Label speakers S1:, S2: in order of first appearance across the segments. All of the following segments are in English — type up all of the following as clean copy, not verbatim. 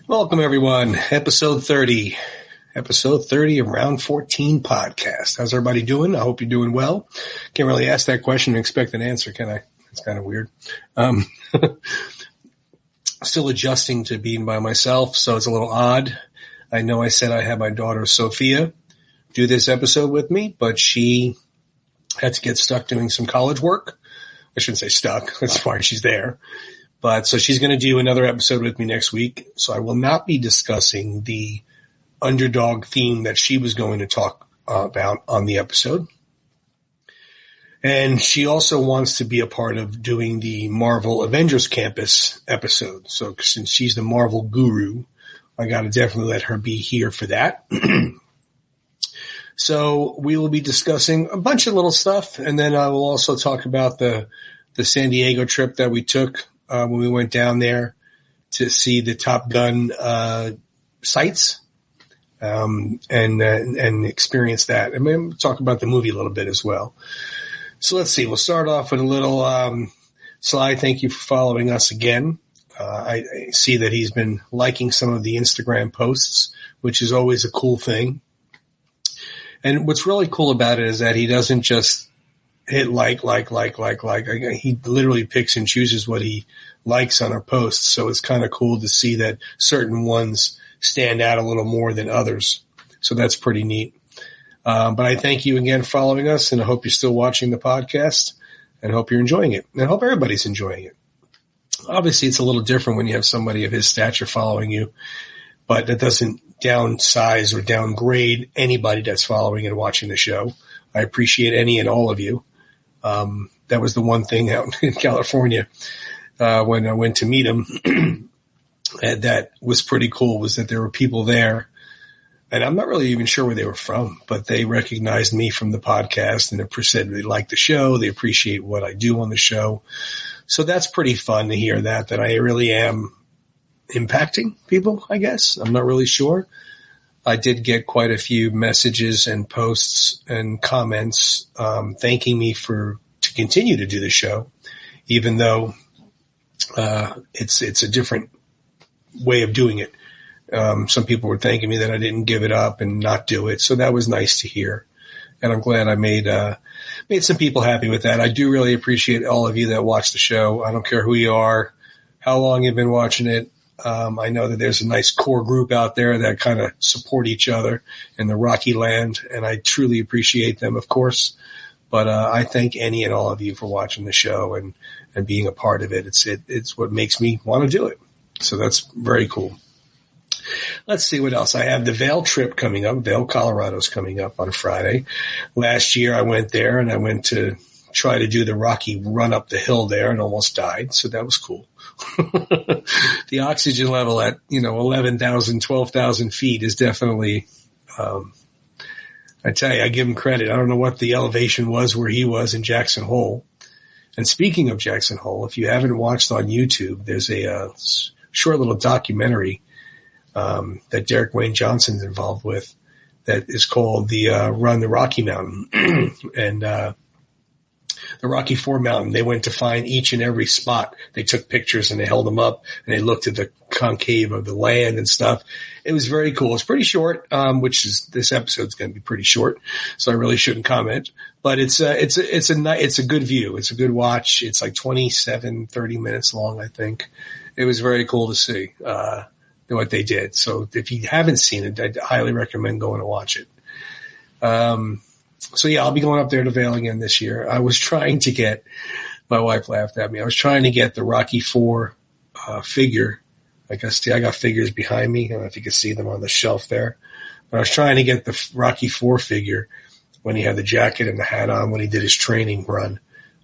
S1: Welcome, everyone. Episode 30 of Round 14 podcast. How's everybody doing? I hope you're doing well. Can't really ask that question and expect an answer, can I? It's kind of weird. Still adjusting to being by myself, so it's a little odd. I know I said I had my daughter, Sophia, do this episode with me, but she had to get stuck doing some college work. I shouldn't say stuck. That's why she's there. But so she's going to do another episode with me next week. So I will not be discussing the underdog theme that she was going to talk about on the episode. And she also wants to be a part of doing the Marvel Avengers Campus episode. So since she's the Marvel guru, I got to definitely let her be here for that. So we will be discussing a bunch of little stuff. And then I will also talk about the San Diego trip that we took when we went down there to see the Top Gun sites and experience that. And maybe talk about the movie a little bit as well. So let's see. We'll start off with a little Sly, thank you for following us again. I see that he's been liking some of the Instagram posts, which is always a cool thing. And what's really cool about it is that he doesn't just hit like. He literally picks and chooses what he likes on our posts. So it's kind of cool to see that certain ones stand out a little more than others. So that's pretty neat. But I thank you again for following us, and I hope you're still watching the podcast, and I hope you're enjoying it. And I hope everybody's enjoying it. Obviously, it's a little different when you have somebody of his stature following you, but that doesn't downsize or downgrade anybody that's following and watching the show. I appreciate any and all of you. That was the one thing out in California when I went to meet him that was pretty cool, was that there were people there, and I'm not really even sure where they were from, but they recognized me from the podcast and they said they like the show. They appreciate what I do on the show. So that's pretty fun to hear that I really am impacting people, I guess. I'm not really sure. I did get quite a few messages and posts and comments thanking me to continue to do the show, even though it's a different way of doing it. Some people were thanking me that I didn't give it up and not do it, so that was nice to hear. And I'm glad I made some people happy with that. I do really appreciate all of you that watch the show. I don't care who you are, how long you've been watching it. I know that there's a nice core group out there that kind of support each other in the Rocky land, and I truly appreciate them, of course. But I thank any and all of you for watching the show and being a part of it. It's what makes me want to do it. So that's very cool. Let's see what else. I have the Vail trip coming up. Vail, Colorado's coming up on Friday. Last year I went there and I went to try to do the Rocky run up the hill there and almost died. So that was cool. The oxygen level at, 11,000, 12,000 feet is definitely, I tell you, I give him credit. I don't know what the elevation was where he was in Jackson Hole. And speaking of Jackson Hole, if you haven't watched on YouTube, there's a short little documentary that Derek Wayne Johnson's involved with that is called the Run the Rocky Mountain. And the Rocky IV mountain, they went to find each and every spot. They took pictures and they held them up and they looked at the concave of the land and stuff. It was very cool. It's pretty short, which is, this episode's going to be pretty short, so I really shouldn't comment. But it's a good view. It's a good watch. It's like 30 minutes long, I think. It was very cool to see what they did. So if you haven't seen it, I'd highly recommend going to watch it. So yeah, I'll be going up there to Vail again this year. I was trying to get, my wife laughed at me. I was trying to get the Rocky IV figure. I got figures behind me. I don't know if you can see them on the shelf there. But I was trying to get the Rocky IV figure when he had the jacket and the hat on when he did his training run.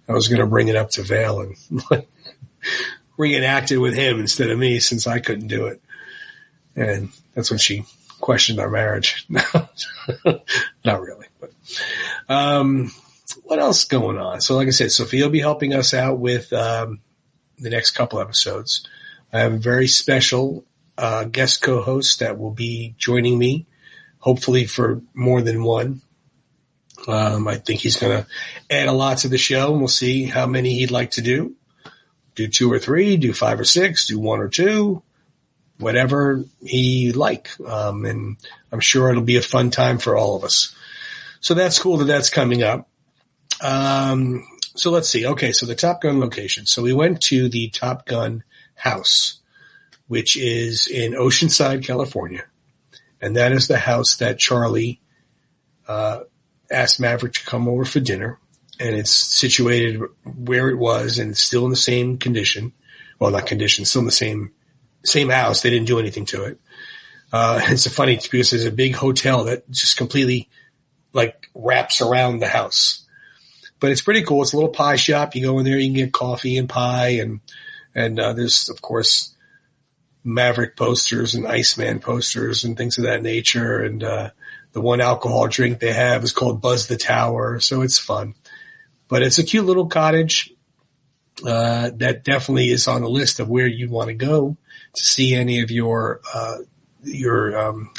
S1: I was going to bring it up to Vail and reenact it with him instead of me, since I couldn't do it. And that's when she questioned our marriage. Not really, but what else is going on? So like I said, Sophia will be helping us out with the next couple episodes. I have a very special guest co-host that will be joining me, hopefully for more than one. I think he's going to add a lot to the show, and we'll see how many he'd like to do. Do 2 or 3, do 5 or 6, do 1 or 2. whatever he like. And I'm sure it'll be a fun time for all of us. So that's cool that that's coming up. So let's see. Okay, so the Top Gun location. So we went to the Top Gun house, which is in Oceanside, California. And that is the house that Charlie asked Maverick to come over for dinner. And it's situated where it was, and it's still in the same condition. Well, not condition, still in the same house. They didn't do anything to it. It's funny because there's a big hotel that just completely like wraps around the house. But it's pretty cool. It's a little pie shop. You go in there, you can get coffee and pie, and there's of course Maverick posters and Iceman posters and things of that nature. And the one alcohol drink they have is called Buzz the Tower, so it's fun. But it's a cute little cottage that definitely is on the list of where you want to go to see any of your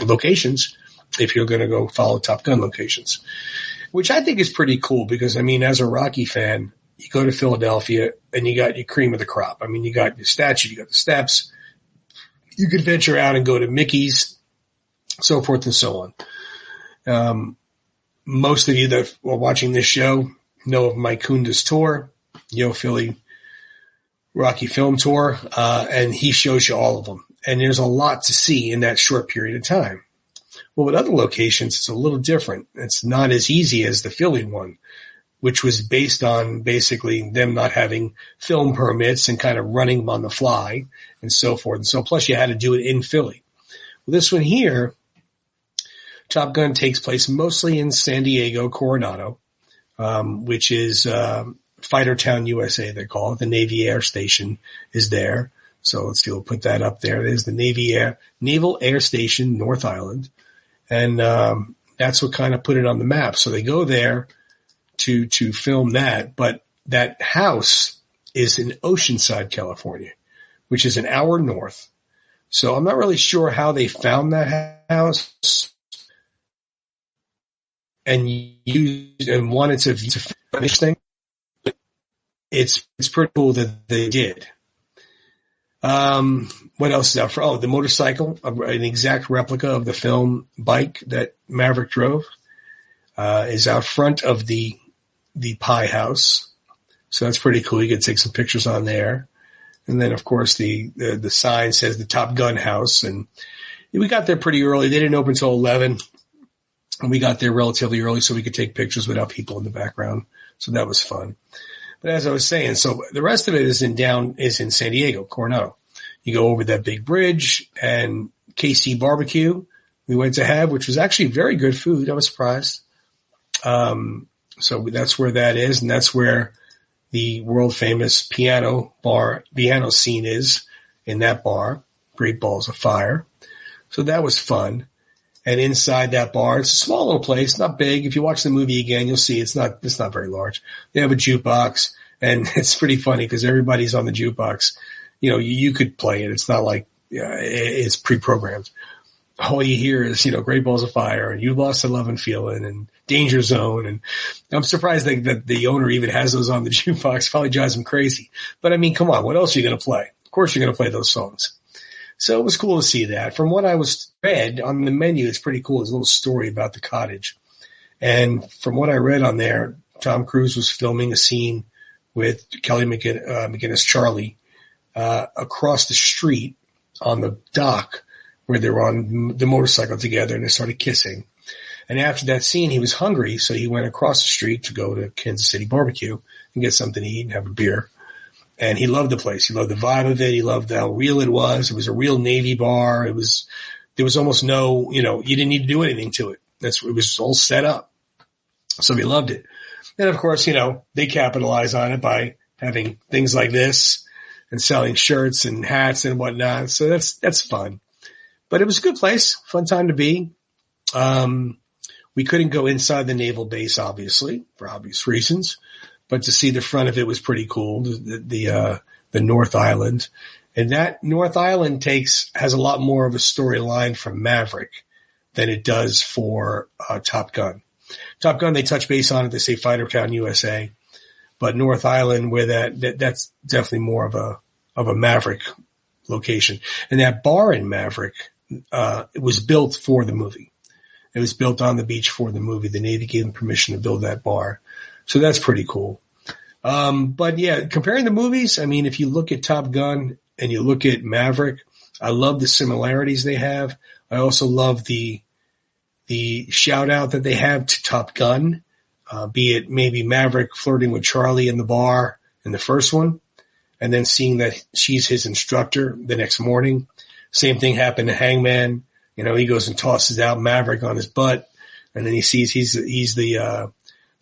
S1: locations if you're going to go follow Top Gun locations, which I think is pretty cool because, I mean, as a Rocky fan, you go to Philadelphia and you got your cream of the crop. I mean, you got your statue, you got the steps. You could venture out and go to Mickey's, so forth and so on. Most of you that are watching this show know of Mike Kunda's tour, Yo Philly Rocky Film Tour, and he shows you all of them. And there's a lot to see in that short period of time. Well, with other locations, it's a little different. It's not as easy as the Philly one, which was based on basically them not having film permits and kind of running them on the fly and so forth. And so plus you had to do it in Philly. Well, this one here, Top Gun takes place mostly in San Diego, Coronado, which is Fighter Town, USA, they call it. The Navy Air Station is there. So let's see, we'll put that up there. There's the Naval Air Station, North Island. And that's what kind of put it on the map. So they go there to film that. But that house is in Oceanside, California, which is an hour north. So I'm not really sure how they found that house and wanted to finish thing. It's pretty cool that they did. What else is out for? Oh, the motorcycle, an exact replica of the film bike that Maverick drove, is out front of the pie house. So that's pretty cool. You can take some pictures on there. And then of course the sign says the Top Gun house. And we got there pretty early. They didn't open until 11. And we got there relatively early so we could take pictures without people in the background. So that was fun. But as I was saying, so the rest of it is in San Diego, Coronado. You go over that big bridge, and KC Barbecue we went to have, which was actually very good food. I was surprised. So that's where that is, and that's where the world famous piano scene is in that bar. Great Balls of Fire. So that was fun. And inside that bar, it's a small little place, not big. If you watch the movie again, you'll see it's not very large. They have a jukebox, and it's pretty funny because everybody's on the jukebox. You know, you could play it. It's not like it's pre-programmed. All you hear is, Great Balls of Fire and You Lost the Love and Feeling and Danger Zone. And I'm surprised that the owner even has those on the jukebox. Probably drives him crazy. But I mean, come on, what else are you going to play? Of course you're going to play those songs. So it was cool to see that. From what I was read on the menu, it's pretty cool. There's a little story about the cottage. And from what I read on there, Tom Cruise was filming a scene with Kelly McGinnis, Charlie, across the street on the dock where they were on the motorcycle together and they started kissing. And after that scene, he was hungry, so he went across the street to go to Kansas City Barbecue and get something to eat and have a beer. And he loved the place. He loved the vibe of it. He loved how real it was. It was a real Navy bar. There was almost no, you didn't need to do anything to it. It was all set up. So he loved it. And of course, they capitalize on it by having things like this and selling shirts and hats and whatnot. So that's fun. But it was a good place, fun time to be. We couldn't go inside the naval base, obviously, for obvious reasons. But to see the front of it was pretty cool. The North Island, and that North Island has a lot more of a storyline from Maverick than it does for Top Gun. Top Gun, they touch base on it. They say Fighter Town, USA, but North Island, where that's definitely more of a Maverick location. And that bar in Maverick, it was built for the movie. It was built on the beach for the movie. The Navy gave them permission to build that bar. So that's pretty cool. But yeah, comparing the movies, I mean, if you look at Top Gun and you look at Maverick, I love the similarities they have. I also love the shout out that they have to Top Gun, be it maybe Maverick flirting with Charlie in the bar in the first one, and then seeing that she's his instructor the next morning. Same thing happened to Hangman. You know, he goes and tosses out Maverick on his butt, and then he sees he's the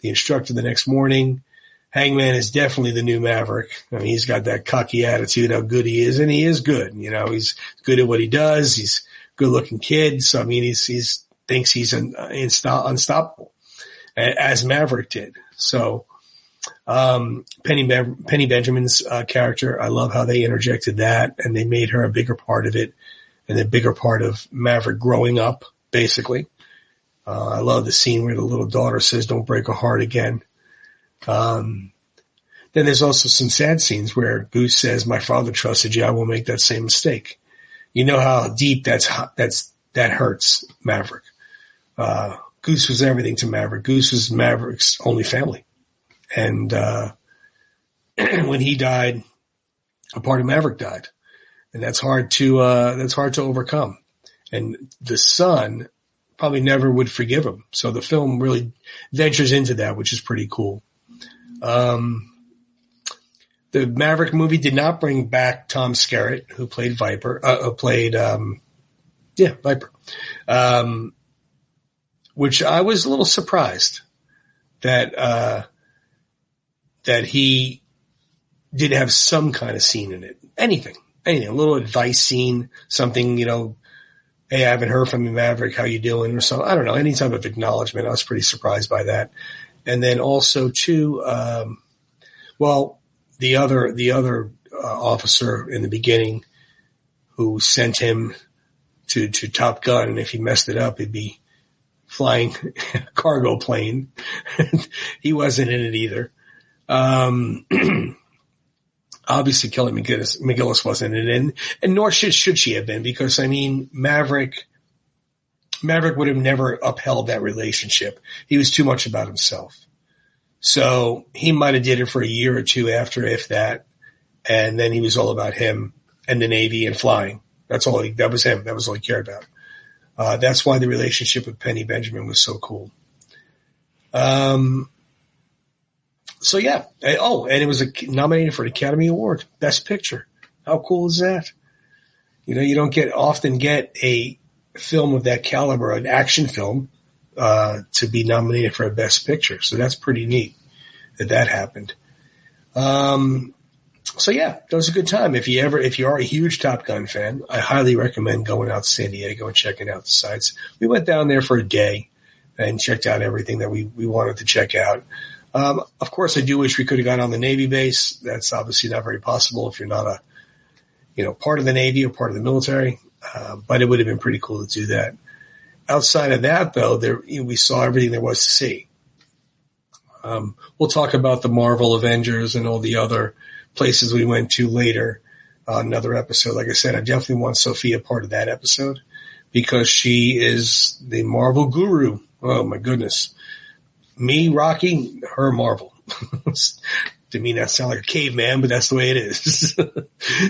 S1: instructor the next morning. Hangman is definitely the new Maverick. I mean, he's got that cocky attitude, how good he is, and he is good. You know, he's good at what he does. He's a good-looking kid. So, I mean, he's thinks he's unstoppable, as Maverick did. So, Penny Benjamin's character, I love how they interjected that, and they made her a bigger part of it, and a bigger part of Maverick growing up, basically. I love the scene where the little daughter says, "Don't break her heart again." Then there's also some sad scenes where Goose says, "My father trusted you. I will make that same mistake." You know how deep that hurts Maverick. Goose was everything to Maverick. Goose was Maverick's only family. And, when he died, a part of Maverick died. And that's hard to overcome. And the son probably never would forgive him. So the film really ventures into that, which is pretty cool. The Maverick movie did not bring back Tom Skerritt, who played Viper, Viper. Which I was a little surprised that he did have some kind of scene in it. Anything, a little advice scene, something, you know, "Hey, I haven't heard from you, Maverick. How you doing?" or something. I don't know, any type of acknowledgement. I was pretty surprised by that. And then also too, the other officer in the beginning who sent him to Top Gun, and if he messed it up, he'd be flying a cargo plane. He wasn't in it either. Obviously Kelly McGillis wasn't in it, and nor should she have been, because I mean, Maverick would have never upheld that relationship. He was too much about himself. So he might have did it for a year or two after, if that, and then he was all about him and the Navy and flying. That was him. That was all he cared about. That's why the relationship with Penny Benjamin was so cool. So yeah. Oh, and it was nominated for an Academy Award, Best Picture. How cool is that? You know, you don't often get a film of that caliber, an action film, to be nominated for a Best Picture. So that's pretty neat that happened. So yeah, that was a good time. If you are a huge Top Gun fan, I highly recommend going out to San Diego and checking out the sites. We went down there for a day and checked out everything that we wanted to check out. Of course, I do wish we could have gone on the Navy base. That's obviously not very possible if you're not part of the Navy or part of the military. But it would have been pretty cool to do that. Outside of that, though, we saw everything there was to see. We'll talk about the Marvel Avengers and all the other places we went to later on another episode. Like I said, I definitely want Sophia part of that episode because she is the Marvel guru. Oh, my goodness. Me, Rocky, her, Marvel. To me, that sound like a caveman, but that's the way it is.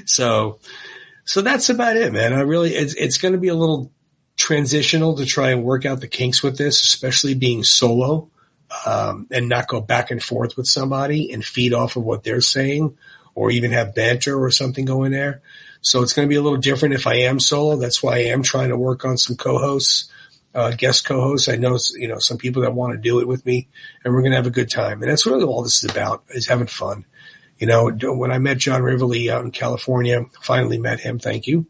S1: So that's about it, man. It's going to be a little transitional to try and work out the kinks with this, especially being solo, and not go back and forth with somebody and feed off of what they're saying or even have banter or something going there. So it's going to be a little different if I am solo. That's why I am trying to work on some co-hosts, guest co-hosts. I know, some people that want to do it with me, and we're going to have a good time. And that's really all this is about, is having fun. When I met John Rivoli out in California, finally met him. Thank you.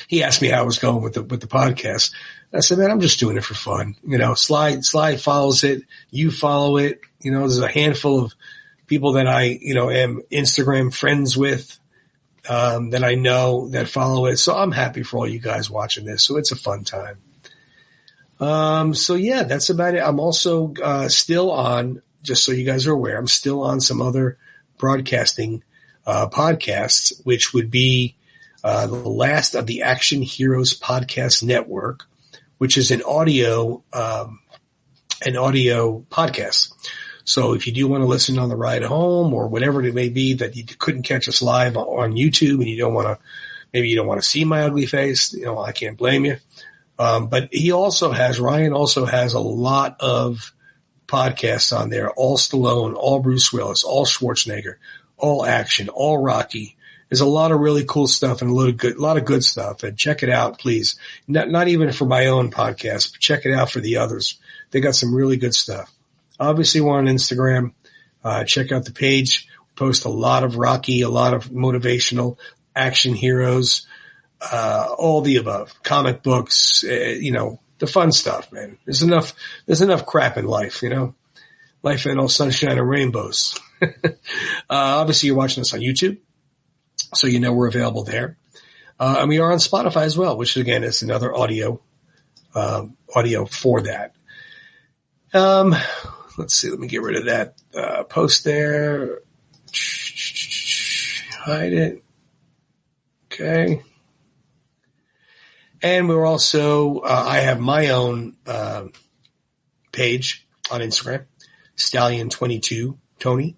S1: He asked me how I was going with the podcast. I said, man, I'm just doing it for fun. Sly follows it. You follow it. There's a handful of people that I, am Instagram friends with, that I know that follow it. So I'm happy for all you guys watching this. So it's a fun time. So yeah, that's about it. I'm also, still on, just so you guys are aware, I'm still on some other broadcasting, podcasts, which would be the last of the Action Heroes Podcast Network, which is an audio podcast. So if you do want to listen on the ride home or whatever it may be that you couldn't catch us live on YouTube and you don't want to see my ugly face, I can't blame you. But Ryan also has a lot of podcasts on there, all Stallone, all Bruce Willis, all Schwarzenegger, all action, all Rocky. There's a lot of really cool stuff and a lot of good stuff. And check it out, please. Not even for my own podcast, but check it out for the others. They got some really good stuff. Obviously, we're on Instagram. Check out the page. We post a lot of Rocky, a lot of motivational action heroes, all the above. Comic books, the fun stuff, man. There's enough crap in life, Life ain't all sunshine and rainbows. Obviously, you're watching us on YouTube, so we're available there. And we are on Spotify as well, which again is another audio for that. Let's see. Let me get rid of that post there. Hide it. Okay. And we're also, I have my own page on Instagram, Stallion22 Tony.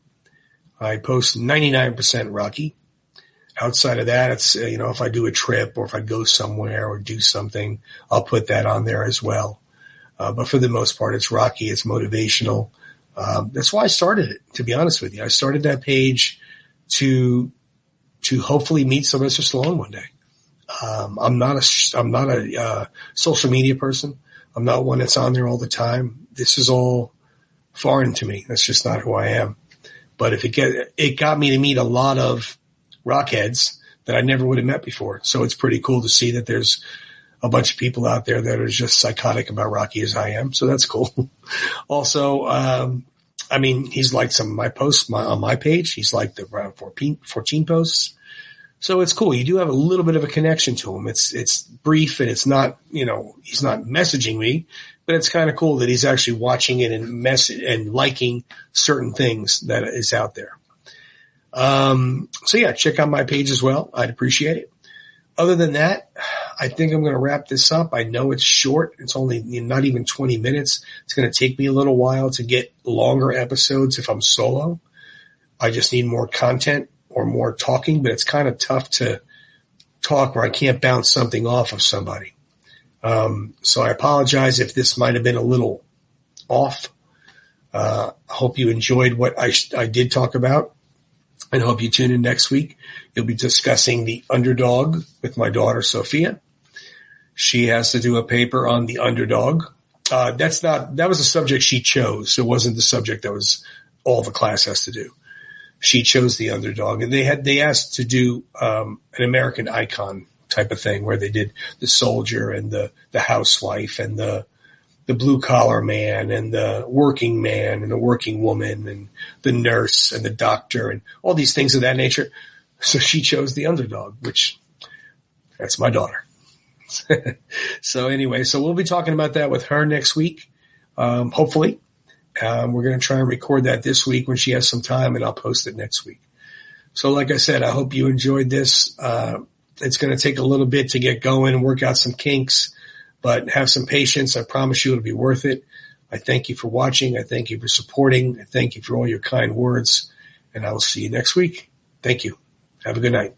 S1: I post 99% Rocky. Outside of that, it's, if I do a trip or if I go somewhere or do something, I'll put that on there as well. But for the most part, it's Rocky. It's motivational. That's why I started it, to be honest with you. I started that page to hopefully meet Sylvester Stallone one day. I'm not a social media person. I'm not one that's on there all the time. This is all foreign to me. That's just not who I am. But it got me to meet a lot of rockheads that I never would have met before. So it's pretty cool to see that there's a bunch of people out there that are just psychotic about Rocky as I am. So that's cool. Also, he's liked some of my posts on my page. He's liked the around 14 posts. So it's cool. You do have a little bit of a connection to him. It's brief and it's not, he's not messaging me, but it's kind of cool that he's actually watching it and liking certain things that is out there. So yeah, check out my page as well. I'd appreciate it. Other than that, I think I'm going to wrap this up. I know it's short. It's only not even 20 minutes. It's going to take me a little while to get longer episodes if I'm solo. I just need more content or more talking, but it's kind of tough to talk where I can't bounce something off of somebody. So I apologize if this might have been a little off. I hope you enjoyed what I did talk about. And hope you tune in next week. You'll be discussing The Underdog with my daughter, Sophia. She has to do a paper on The Underdog. That was a subject she chose. It wasn't the subject that was all the class has to do. She chose The Underdog, and they asked to do, an American Icon type of thing where they did the soldier and the housewife and the blue collar man and the working man and the working woman and the nurse and the doctor and all these things of that nature. So she chose The Underdog, which that's my daughter. So anyway, so we'll be talking about that with her next week. Hopefully, we're going to try and record that this week when she has some time, and I'll post it next week. So like I said, I hope you enjoyed this. It's going to take a little bit to get going and work out some kinks. But have some patience. I promise you it'll be worth it. I thank you for watching. I thank you for supporting. I thank you for all your kind words. And I will see you next week. Thank you. Have a good night.